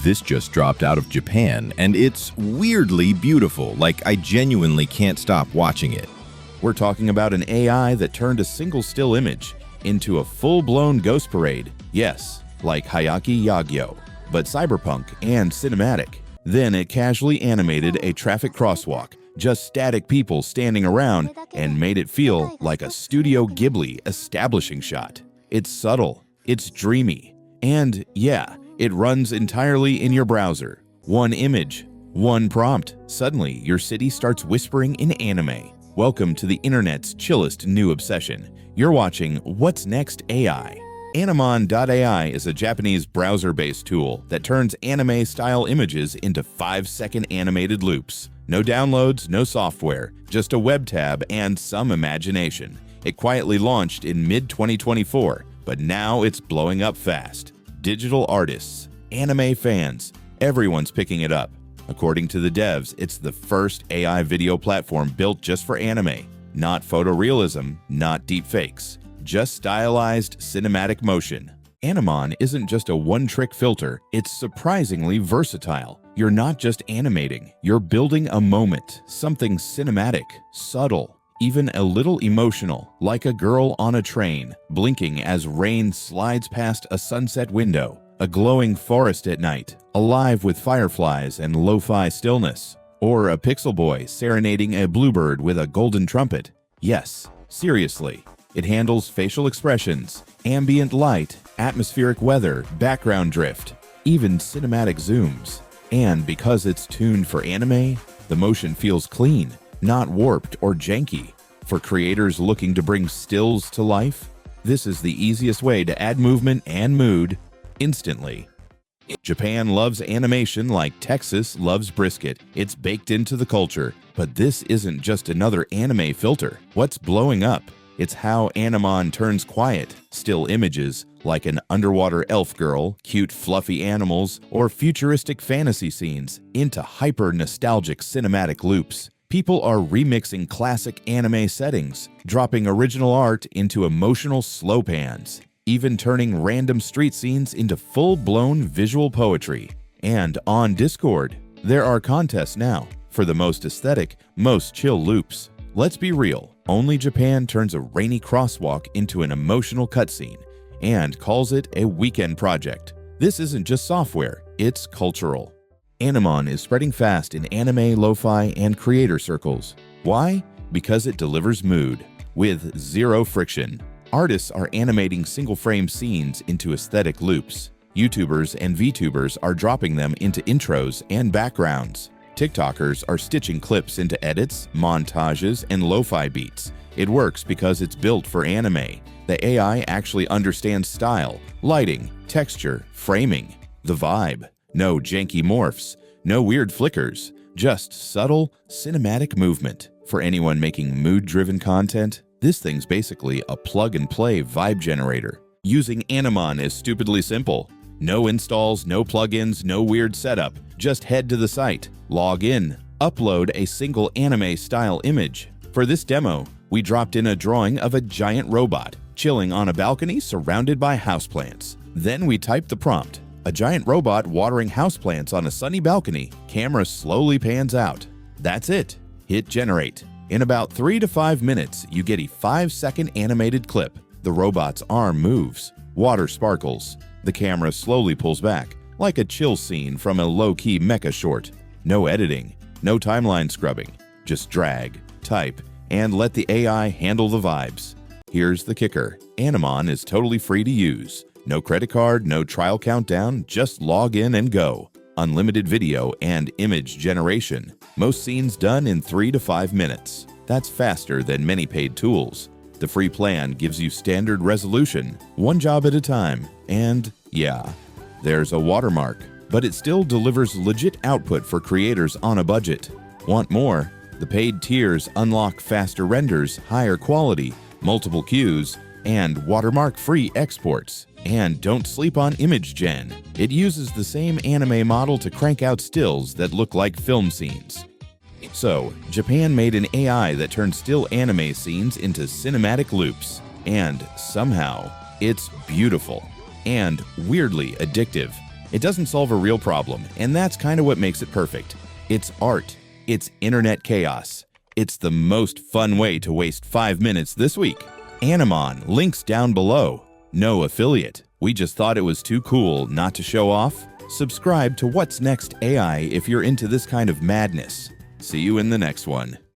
This just dropped out of Japan, and it's weirdly beautiful, like I genuinely can't stop watching it. We're talking about an AI that turned a single still image into a full-blown ghost parade. Yes, like Hayaki Yagyo, but cyberpunk and cinematic. Then it casually animated a traffic crosswalk, just static people standing around, and made it feel like a Studio Ghibli establishing shot. It's subtle, it's dreamy, and yeah, it runs entirely in your browser. One image, one prompt. Suddenly, your city starts whispering in anime. Welcome to the internet's chillest new obsession. You're watching What's Next AI. Animon.ai is a Japanese browser-based tool that turns anime-style images into 5-second animated loops. No downloads, no software, just a web tab and some imagination. It quietly launched in mid-2024, but now it's blowing up fast. Digital artists, anime fans, everyone's picking it up. According to the devs, it's the first AI video platform built just for anime. Not photorealism, not deepfakes, just stylized cinematic motion. Animon isn't just a one-trick filter, it's surprisingly versatile. You're not just animating, you're building a moment, something cinematic, subtle, even a little emotional, like a girl on a train, blinking as rain slides past a sunset window, a glowing forest at night, alive with fireflies and lo-fi stillness, or a pixel boy serenading a bluebird with a golden trumpet. Yes, seriously, it handles facial expressions, ambient light, atmospheric weather, background drift, even cinematic zooms. And because it's tuned for anime, the motion feels clean, not warped or janky. For creators looking to bring stills to life, this is the easiest way to add movement and mood instantly. Japan loves animation like Texas loves brisket. It's baked into the culture. But this isn't just another anime filter. What's blowing up? It's how Animon turns quiet, still images like an underwater elf girl, cute fluffy animals, or futuristic fantasy scenes into hyper-nostalgic cinematic loops. People are remixing classic anime settings, dropping original art into emotional slow pans, even turning random street scenes into full-blown visual poetry. And on Discord, there are contests now for the most aesthetic, most chill loops. Let's be real, only Japan turns a rainy crosswalk into an emotional cutscene and calls it a weekend project. This isn't just software, it's cultural. Animon is spreading fast in anime, lo-fi, and creator circles. Why? Because it delivers mood, with zero friction. Artists are animating single-frame scenes into aesthetic loops. YouTubers and VTubers are dropping them into intros and backgrounds. TikTokers are stitching clips into edits, montages, and lo-fi beats. It works because it's built for anime. The AI actually understands style, lighting, texture, framing, the vibe. No janky morphs, no weird flickers, just subtle, cinematic movement. For anyone making mood-driven content, this thing's basically a plug-and-play vibe generator. Using Animon is stupidly simple. No installs, no plugins, no weird setup. Just head to the site, log in, upload a single anime-style image. For this demo, we dropped in a drawing of a giant robot chilling on a balcony surrounded by houseplants. Then we typed the prompt. A giant robot watering houseplants on a sunny balcony. Camera slowly pans out. That's it. Hit generate. In about 3 to 5 minutes, you get a 5-second animated clip. The robot's arm moves. Water sparkles. The camera slowly pulls back, like a chill scene from a low-key mecha short. No editing, no timeline scrubbing. Just drag, type, and let the AI handle the vibes. Here's the kicker. Animon is totally free to use. No credit card, no trial countdown, just log in and go. Unlimited video and image generation. Most scenes done in 3 to 5 minutes. That's faster than many paid tools. The free plan gives you standard resolution, one job at a time, and yeah, there's a watermark, but it still delivers legit output for creators on a budget. Want more? The paid tiers unlock faster renders, higher quality, multiple cues, and watermark-free exports. And don't sleep on image gen. It uses the same anime model to crank out stills that look like film scenes. So, Japan made an AI that turns still anime scenes into cinematic loops. And somehow, it's beautiful and weirdly addictive. It doesn't solve a real problem, and that's kind of what makes it perfect. It's art. It's internet chaos. It's the most fun way to waste 5 minutes this week. Animon, links down below. No affiliate. We just thought it was too cool not to show off. Subscribe to What's Next AI if you're into this kind of madness. See you in the next one.